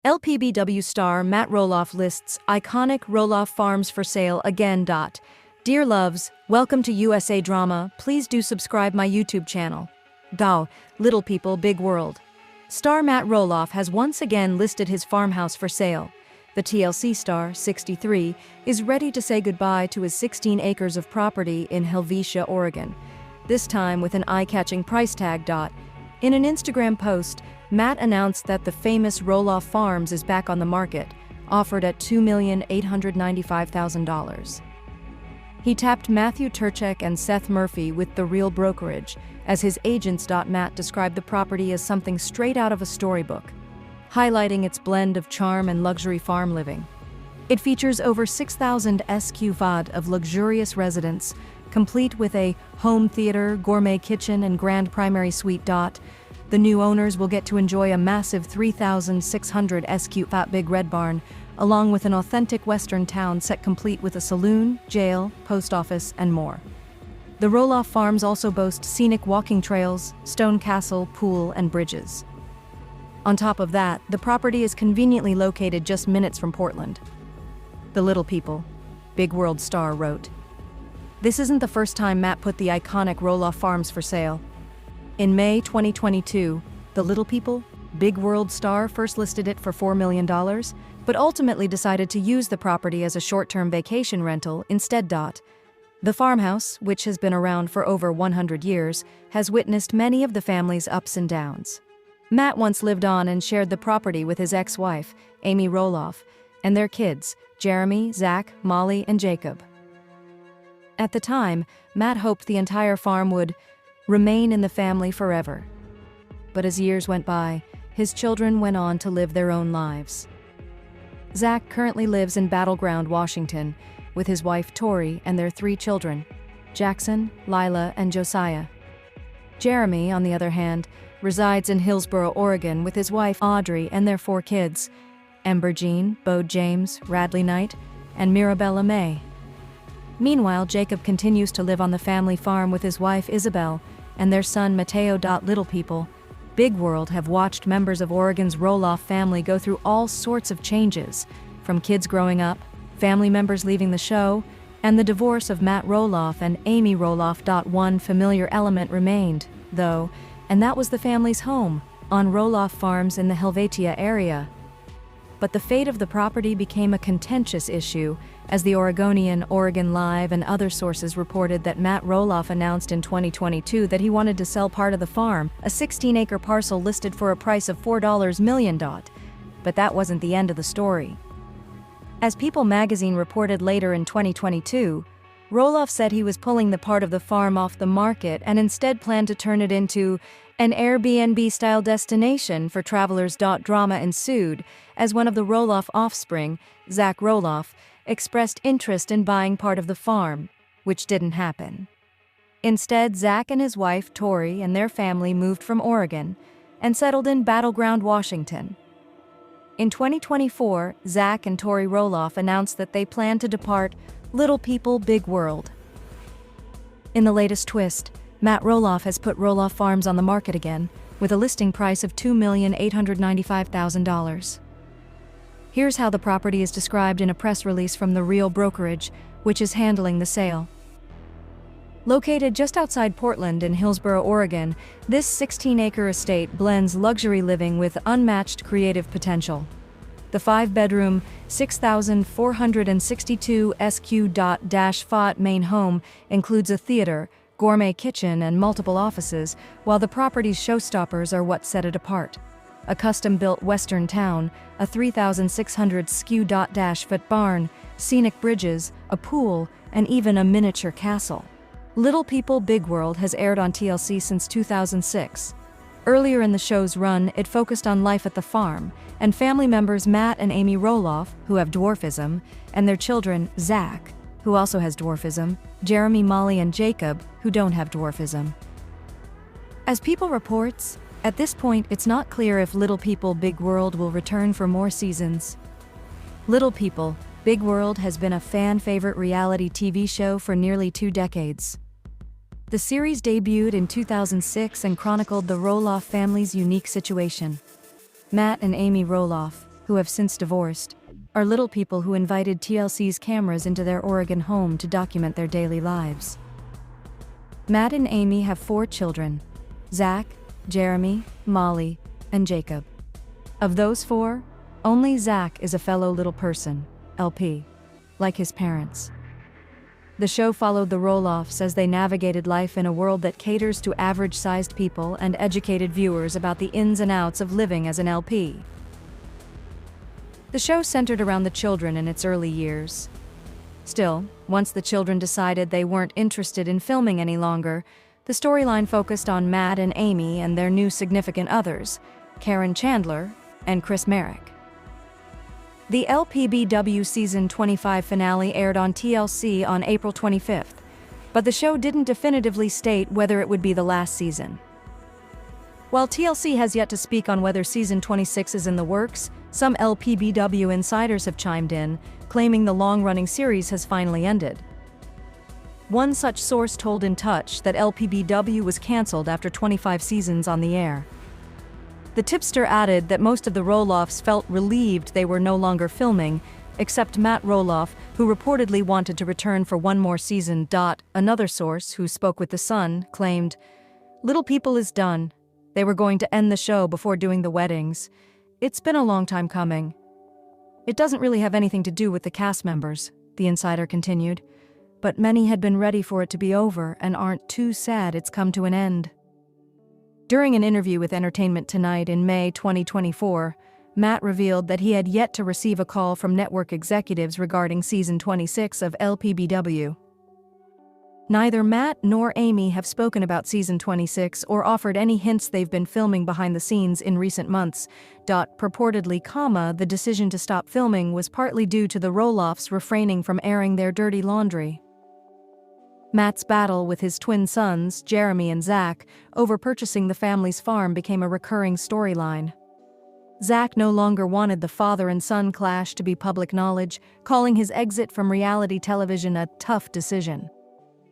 LPBW star Matt Roloff lists iconic Roloff Farms for sale again. Dear loves, welcome to USA Drama. Please do subscribe my YouTube channel. Little People, Big World. Star Matt Roloff has once again listed his farmhouse for sale. The TLC star, 63, is ready to say goodbye to his 16 acres of property in Helvetia, Oregon. This time with an eye-catching price tag. In an Instagram post, Matt announced that the famous Roloff Farms is back on the market, offered at $2,895,000. He tapped Matthew Turchek and Seth Murphy with The Real Brokerage as his agents. Matt described the property as something straight out of a storybook, highlighting its blend of charm and luxury farm living. It features over 6,000 sq ft of luxurious residence, complete with a home theater, gourmet kitchen, and grand primary suite. The new owners will get to enjoy a massive 3,600 sq ft big red barn, along with an authentic Western town set complete with a saloon, jail, post office, and more. The Roloff Farms also boast scenic walking trails, stone castle, pool, and bridges. On top of that, the property is conveniently located just minutes from Portland. The Little People, Big World star wrote, "This isn't the first time Matt put the iconic Roloff Farms for sale. In May 2022, the Little People, Big World star first listed it for $4 million, but ultimately decided to use the property as a short-term vacation rental instead. The farmhouse, which has been around for over 100 years, has witnessed many of the family's ups and downs. Matt once lived on and shared the property with his ex-wife, Amy Roloff, and their kids, Jeremy, Zach, Molly, and Jacob. At the time, Matt hoped the entire farm would remain in the family forever. But as years went by, his children went on to live their own lives. Zach currently lives in Battleground, Washington, with his wife Tori and their 3 children, Jackson, Lila, and Josiah. Jeremy, on the other hand, resides in Hillsboro, Oregon, with his wife Audrey and their 4 kids, Ember Jean, Bode James, Radley Knight, and Mirabella May. Meanwhile, Jacob continues to live on the family farm with his wife Isabel and their son Mateo. Little People, Big World have watched members of Oregon's Roloff family go through all sorts of changes, from kids growing up, family members leaving the show, and the divorce of Matt Roloff and Amy Roloff. One familiar element remained, though, and that was the family's home, on Roloff Farms in the Helvetia area. But the fate of the property became a contentious issue, as the Oregonian, Oregon Live, and other sources reported that Matt Roloff announced in 2022 that he wanted to sell part of the farm, a 16-acre parcel listed for a price of $4 million. But that wasn't the end of the story. As People magazine reported later in 2022, Roloff said he was pulling the part of the farm off the market and instead planned to turn it into an Airbnb-style destination for travelers. Drama ensued as one of the Roloff offspring, Zach Roloff, expressed interest in buying part of the farm, which didn't happen. Instead, Zach and his wife Tori and their family moved from Oregon and settled in Battleground, Washington. In 2024, Zach and Tori Roloff announced that they plan to depart Little People, Big World. In the latest twist, Matt Roloff has put Roloff Farms on the market again, with a listing price of $2,895,000. Here's how the property is described in a press release from The Real Brokerage, which is handling the sale. Located just outside Portland in Hillsboro, Oregon, this 16-acre estate blends luxury living with unmatched creative potential. The 5-bedroom, 6,462 sq ft main home includes a theater, gourmet kitchen, and multiple offices, while the property's showstoppers are what set it apart. A custom-built Western town, a 3,600 sq ft barn, scenic bridges, a pool, and even a miniature castle. Little People, Big World has aired on TLC since 2006. Earlier in the show's run, it focused on life at the farm, and family members Matt and Amy Roloff, who have dwarfism, and their children, Zach, who also has dwarfism, Jeremy, Molly, and Jacob, who don't have dwarfism. As People reports, at this point it's not clear if Little People, Big World will return for more seasons. Little People, Big World has been a fan-favorite reality TV show for nearly 2 decades. The series debuted in 2006 and chronicled the Roloff family's unique situation. Matt and Amy Roloff, who have since divorced, are little people who invited TLC's cameras into their Oregon home to document their daily lives. Matt and Amy have 4 children: Zach, Jeremy, Molly, and Jacob. Of those 4, only Zach is a fellow little person, LP, like his parents. The show followed the Roloffs as they navigated life in a world that caters to average-sized people and educated viewers about the ins and outs of living as an LP. The show centered around the children in its early years. Still, once the children decided they weren't interested in filming any longer, the storyline focused on Matt and Amy and their new significant others, Caryn Chandler and Chris Merrick. The LPBW Season 25 finale aired on TLC on April 25th, but the show didn't definitively state whether it would be the last season. While TLC has yet to speak on whether Season 26 is in the works, some LPBW insiders have chimed in, claiming the long-running series has finally ended. One such source told In Touch that LPBW was canceled after 25 seasons on the air. The tipster added that most of the Roloffs felt relieved they were no longer filming, except Matt Roloff, who reportedly wanted to return for one more season. Another source, who spoke with The Sun, claimed, "Little People is done. They were going to end the show before doing the weddings. It's been a long time coming. It doesn't really have anything to do with the cast members," the insider continued, "but many had been ready for it to be over and aren't too sad it's come to an end." During an interview with Entertainment Tonight in May 2024, Matt revealed that he had yet to receive a call from network executives regarding Season 26 of LPBW. Neither Matt nor Amy have spoken about Season 26 or offered any hints they've been filming behind the scenes in recent months. Purportedly, the decision to stop filming was partly due to the Roloffs refraining from airing their dirty laundry. Matt's battle with his twin sons, Jeremy and Zach, over purchasing the family's farm became a recurring storyline. Zach no longer wanted the father and son clash to be public knowledge, calling his exit from reality television a tough decision.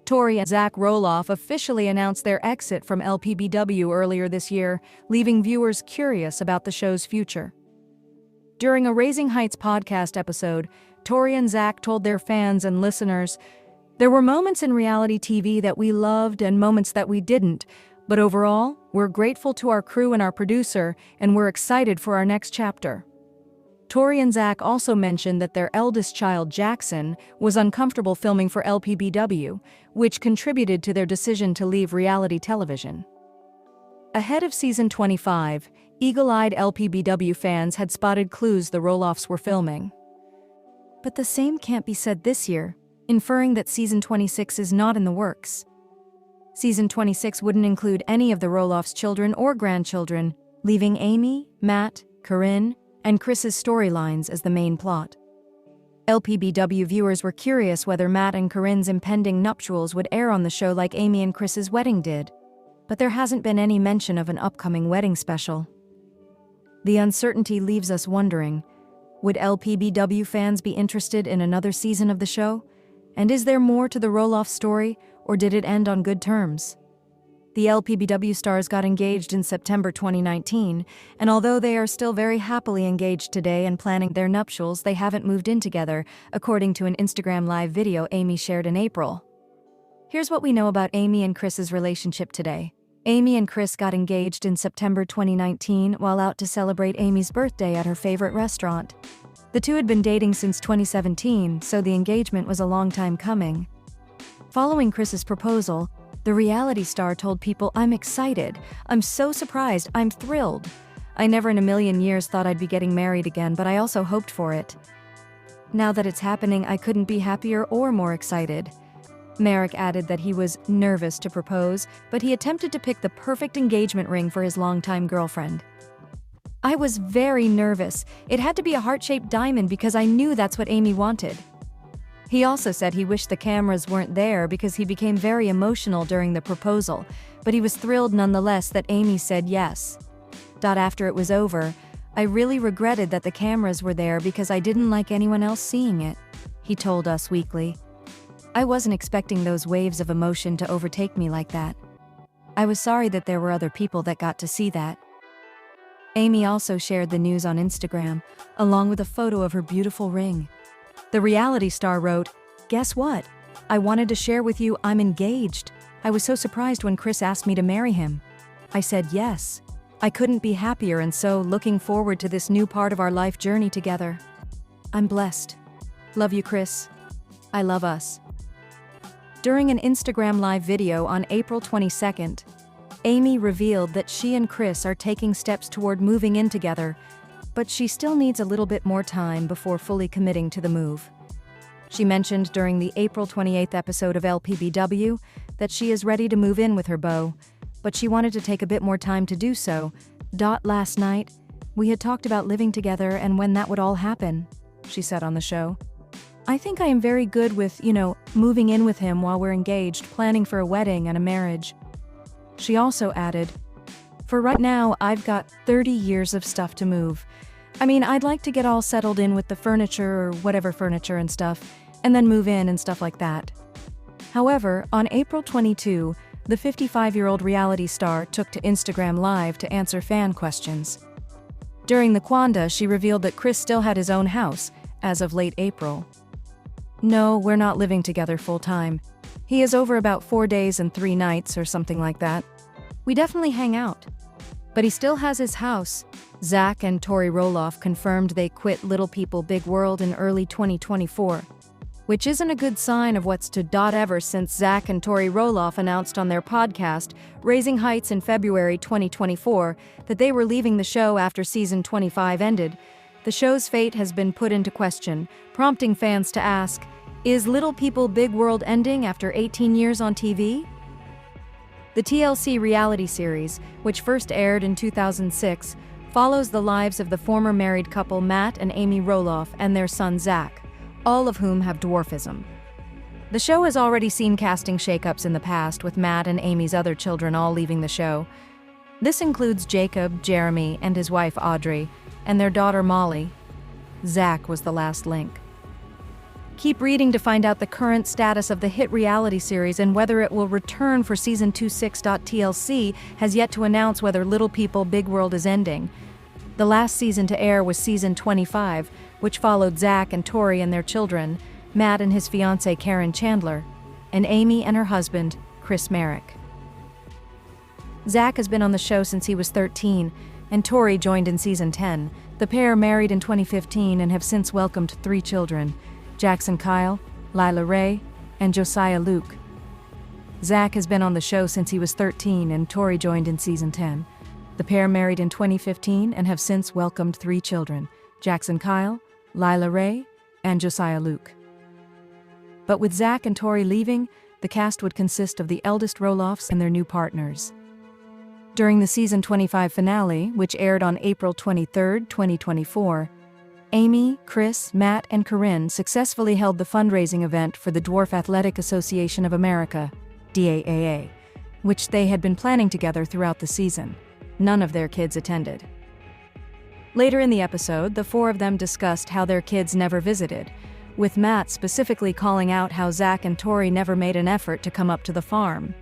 Tori and Zach Roloff officially announced their exit from LPBW earlier this year, leaving viewers curious about the show's future. During a Raising Heights podcast episode, Tori and Zach told their fans and listeners, "There were moments in reality TV that we loved and moments that we didn't, but overall, we're grateful to our crew and our producer, and we're excited for our next chapter." Tori and Zach also mentioned that their eldest child, Jackson, was uncomfortable filming for LPBW, which contributed to their decision to leave reality television. Ahead of Season 25, eagle-eyed LPBW fans had spotted clues the Roloffs were filming. But the same can't be said this year, inferring that Season 26 is not in the works. Season 26 wouldn't include any of the Roloffs' children or grandchildren, leaving Amy, Matt, Caryn, and Chris's storylines as the main plot. LPBW viewers were curious whether Matt and Caryn's impending nuptials would air on the show like Amy and Chris's wedding did, but there hasn't been any mention of an upcoming wedding special. The uncertainty leaves us wondering, would LPBW fans be interested in another season of the show? And is there more to the Roloff story, or did it end on good terms? The LPBW stars got engaged in September 2019, and although they are still very happily engaged today and planning their nuptials, they haven't moved in together, according to an Instagram Live video Amy shared in April. Here's what we know about Amy and Chris's relationship today. Amy and Chris got engaged in September 2019 while out to celebrate Amy's birthday at her favorite restaurant. The two had been dating since 2017, so the engagement was a long time coming. Following Chris's proposal, the reality star told people, "I'm excited. I'm so surprised. I'm thrilled. I never in a million years thought I'd be getting married again, but I also hoped for it. Now that it's happening, I couldn't be happier or more excited." Merrick added that he was nervous to propose, but he attempted to pick the perfect engagement ring for his longtime girlfriend. "I was very nervous. It had to be a heart-shaped diamond because I knew that's what Amy wanted." He also said he wished the cameras weren't there because he became very emotional during the proposal, but he was thrilled nonetheless that Amy said yes. After it was over, "I really regretted that the cameras were there because I didn't like anyone else seeing it," he told Us Weekly. "I wasn't expecting those waves of emotion to overtake me like that. I was sorry that there were other people that got to see that." Amy also shared the news on Instagram, along with a photo of her beautiful ring. The reality star wrote, "Guess what? I wanted to share with you I'm engaged. I was so surprised when Chris asked me to marry him. I said yes. I couldn't be happier and so looking forward to this new part of our life journey together. I'm blessed. Love you, Chris. I love us." During an Instagram live video on April 22nd, Amy revealed that she and Chris are taking steps toward moving in together, but she still needs a little bit more time before fully committing to the move. She mentioned during the April 28th episode of LPBW that she is ready to move in with her beau, but she wanted to take a bit more time to do so. "Last night, we had talked about living together and when that would all happen," she said on the show. "I think I am very good with, moving in with him while we're engaged, planning for a wedding and a marriage." She also added, "For right now, I've got 30 years of stuff to move. I mean, I'd like to get all settled in with the furniture or whatever furniture and stuff, and then move in and stuff like that." However, on April 22, the 55-year-old reality star took to Instagram Live to answer fan questions. During the Quanda, she revealed that Chris still had his own house, as of late April. "No, we're not living together full-time. He is over about 4 days and 3 nights or something like that. We definitely hang out. But he still has his house." Zach and Tori Roloff confirmed they quit Little People Big World in early 2024, which isn't a good sign of what's to ever since Zach and Tori Roloff announced on their podcast, Raising Heights in February 2024, that they were leaving the show after season 25 ended. The show's fate has been put into question, prompting fans to ask, is Little People Big World ending after 18 years on TV? The TLC reality series, which first aired in 2006, follows the lives of the former married couple Matt and Amy Roloff and their son Zach, all of whom have dwarfism. The show has already seen casting shakeups in the past, with Matt and Amy's other children all leaving the show. This includes Jacob, Jeremy, and his wife Audrey, and their daughter Molly. Zach was the last link. Keep reading to find out the current status of the hit reality series and whether it will return for season 26. TLC has yet to announce whether Little People Big World is ending. The last season to air was season 25, which followed Zach and Tori and their children, Matt and his fiancée Caryn Chandler, and Amy and her husband, Chris Merrick. Zach has been on the show since he was 13, and Tori joined in season 10. The pair married in 2015 and have since welcomed 3 children, Jackson Kyle, Lila Ray, and Josiah Luke. Zach has been on the show since he was 13 and Tori joined in season 10. The pair married in 2015 and have since welcomed 3 children, Jackson Kyle, Lila Ray, and Josiah Luke. But with Zach and Tori leaving, the cast would consist of the eldest Roloffs and their new partners. During the season 25 finale, which aired on April 23, 2024, Amy, Chris, Matt, and Caryn successfully held the fundraising event for the Dwarf Athletic Association of America, DAAA, which they had been planning together throughout the season. None of their kids attended. Later in the episode, the 4 of them discussed how their kids never visited, with Matt specifically calling out how Zach and Tori never made an effort to come up to the farm.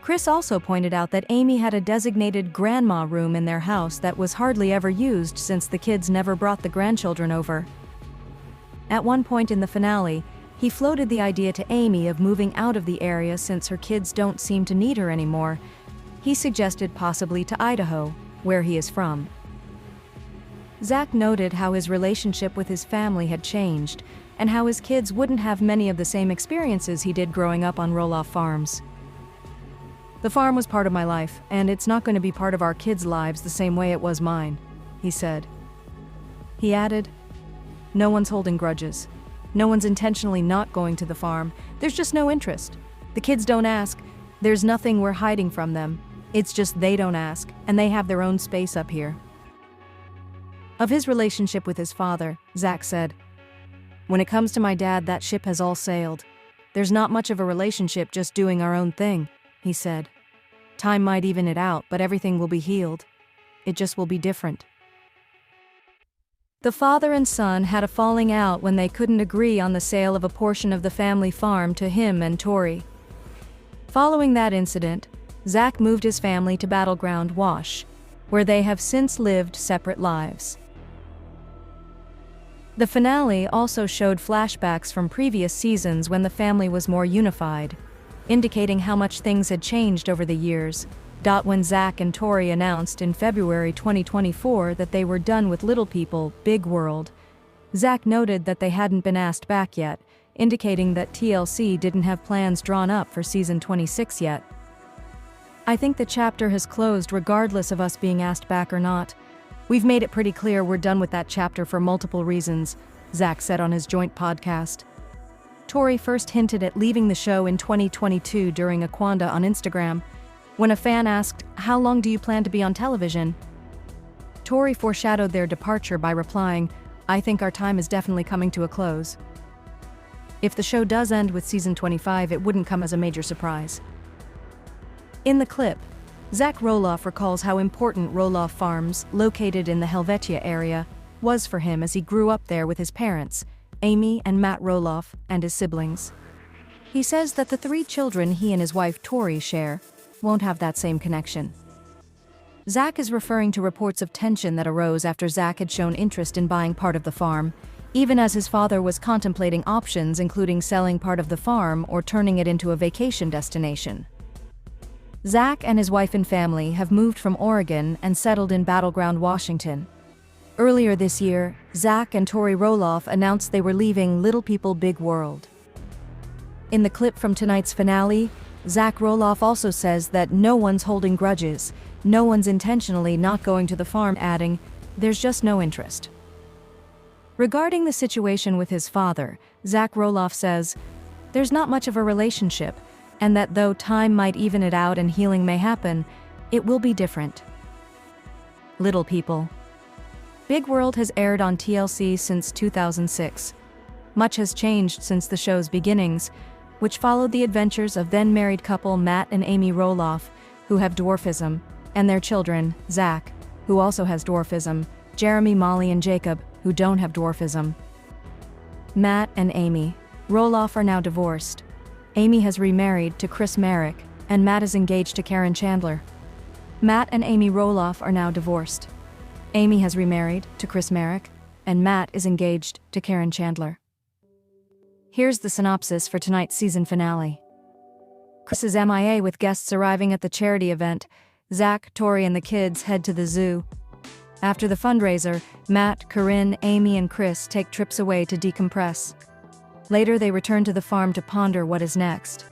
Chris also pointed out that Amy had a designated grandma room in their house that was hardly ever used since the kids never brought the grandchildren over. At one point in the finale, he floated the idea to Amy of moving out of the area since her kids don't seem to need her anymore. He suggested possibly to Idaho, where he is from. Zach noted how his relationship with his family had changed, and how his kids wouldn't have many of the same experiences he did growing up on Roloff Farms. "The farm was part of my life, and it's not going to be part of our kids' lives the same way it was mine," he said. He added, "No one's holding grudges. No one's intentionally not going to the farm. There's just no interest. The kids don't ask. There's nothing we're hiding from them. It's just they don't ask, and they have their own space up here." Of his relationship with his father, Zach said, "When it comes to my dad, that ship has all sailed. There's not much of a relationship, just doing our own thing," he said. "Time might even it out, but everything will be healed. It just will be different." The father and son had a falling out when they couldn't agree on the sale of a portion of the family farm to him and Tori. Following that incident, Zach moved his family to Battleground Wash, where they have since lived separate lives. The finale also showed flashbacks from previous seasons when the family was more unified, indicating how much things had changed over the years. When Zach and Tori announced in February 2024 that they were done with Little People, Big World, Zach noted that they hadn't been asked back yet, indicating that TLC didn't have plans drawn up for season 26 yet. "I think the chapter has closed regardless of us being asked back or not. We've made it pretty clear we're done with that chapter for multiple reasons," Zach said on his joint podcast. Tori first hinted at leaving the show in 2022 during Again.Dear on Instagram, when a fan asked, "How long do you plan to be on television?" Tori foreshadowed their departure by replying, "I think our time is definitely coming to a close." If the show does end with season 25, it wouldn't come as a major surprise. In the clip, Zach Roloff recalls how important Roloff Farms, located in the Helvetia area, was for him as he grew up there with his parents, Amy and Matt Roloff, and his siblings. He says that the 3 children he and his wife Tori share won't have that same connection. Zach is referring to reports of tension that arose after Zach had shown interest in buying part of the farm, even as his father was contemplating options including selling part of the farm or turning it into a vacation destination. Zach and his wife and family have moved from Oregon and settled in Battleground, Washington. Earlier this year, Zach and Tori Roloff announced they were leaving Little People, Big World. In the clip from tonight's finale, Zach Roloff also says that no one's holding grudges, no one's intentionally not going to the farm, adding, "There's just no interest." Regarding the situation with his father, Zach Roloff says, "There's not much of a relationship, and that though time might even it out and healing may happen, it will be different." Little People, Big World has aired on TLC since 2006. Much has changed since the show's beginnings, which followed the adventures of then-married couple Matt and Amy Roloff, who have dwarfism, and their children, Zach, who also has dwarfism, Jeremy, Molly, and Jacob, who don't have dwarfism. Matt and Amy Roloff are now divorced. Amy has remarried to Chris Marek, and Matt is engaged to Caryn Chandler. Matt and Amy Roloff are now divorced. Amy has remarried to Chris Marek, and Matt is engaged to Caryn Chandler. Here's the synopsis for tonight's season finale. Chris is MIA with guests arriving at the charity event. Zach, Tori, and the kids head to the zoo. After the fundraiser, Matt, Caryn, Amy, and Chris take trips away to decompress. Later, they return to the farm to ponder what is next.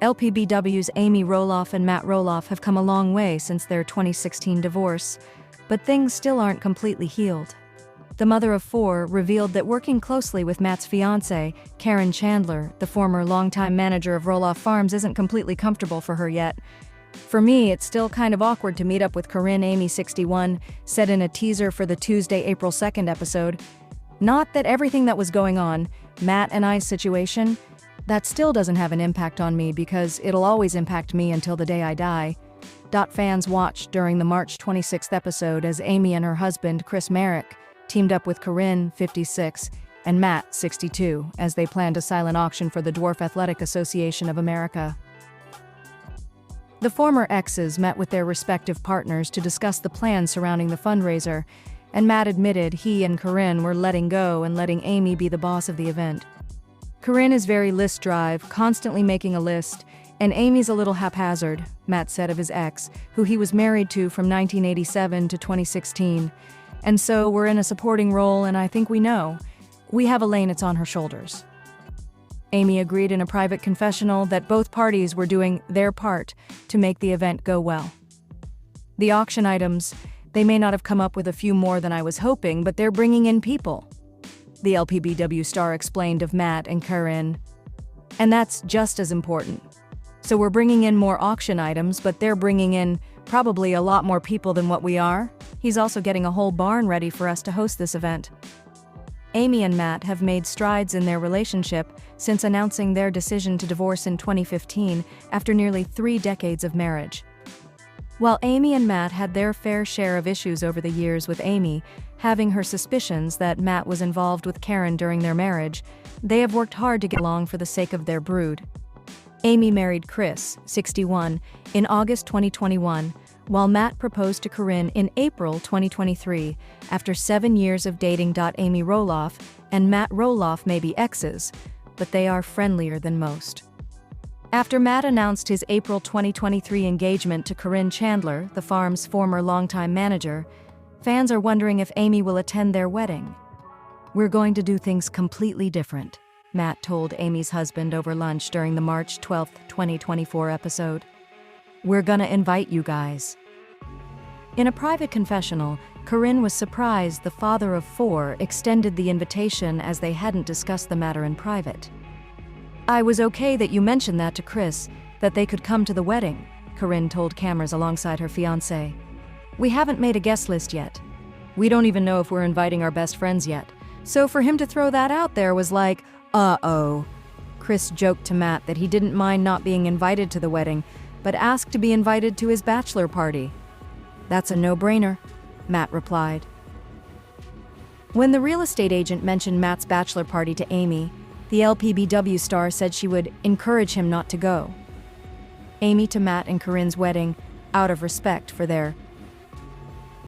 LPBW's Amy Roloff and Matt Roloff have come a long way since their 2016 divorce, but things still aren't completely healed. The mother of 4 revealed that working closely with Matt's fiancée, Caryn Chandler, the former longtime manager of Roloff Farms, isn't completely comfortable for her yet. "For me, it's still kind of awkward to meet up with Caryn," Amy 61 said in a teaser for the Tuesday, April 2nd episode. "Not that everything that was going on, Matt and I's situation, that still doesn't have an impact on me because it'll always impact me until the day I die." Fans watched during the March 26th episode as Amy and her husband, Chris Marek, teamed up with Caryn, 56, and Matt, 62, as they planned a silent auction for the Dwarf Athletic Association of America. The former Exes met with their respective partners to discuss the plans surrounding the fundraiser, and Matt admitted he and Caryn were letting go and letting Amy be the boss of the event. Caryn is very list-drive, constantly making a list, and Amy's a little haphazard, Matt said of his ex, who he was married to from 1987 to 2016. "And so we're in a supporting role, and I think we know. We have a lane, it's on her shoulders." Amy agreed in a private confessional that both parties were doing their part to make the event go well. "The auction items, they may not have come up with a few more than I was hoping, but they're bringing in people," the LPBW star explained of Matt and Caryn. "And that's just as important. So we're bringing in more auction items, but they're bringing in probably a lot more people than what we are. He's also getting a whole barn ready for us to host this event." Amy and Matt have made strides in their relationship since announcing their decision to divorce in 2015 after nearly 3 decades of marriage. While Amy and Matt had their fair share of issues over the years, with Amy having her suspicions that Matt was involved with Caryn during their marriage, they have worked hard to get along for the sake of their brood. Amy married Chris, 61, in August 2021, while Matt proposed to Caryn in April 2023 after 7 years of dating. Amy Roloff and Matt Roloff may be exes, but they are friendlier than most. After Matt announced his April 2023 engagement to Caryn Chandler, the farm's former longtime manager, fans are wondering if Amy will attend their wedding. "We're going to do things completely different," Matt told Amy's husband over lunch during the March 12, 2024 episode. "We're gonna invite you guys." In a private confessional, Caryn was surprised the father of 4 extended the invitation as they hadn't discussed the matter in private. "I was okay that you mentioned that to Chris, that they could come to the wedding," Caryn told cameras alongside her fiancé. "We haven't made a guest list yet. We don't even know if we're inviting our best friends yet. So for him to throw that out there was like, uh-oh." Chris joked to Matt that he didn't mind not being invited to the wedding, but asked to be invited to his bachelor party. "That's a no-brainer," Matt replied. When the real estate agent mentioned Matt's bachelor party to Amy, the LPBW star said she would encourage him not to go. Amy to Matt and Caryn's wedding, out of respect for their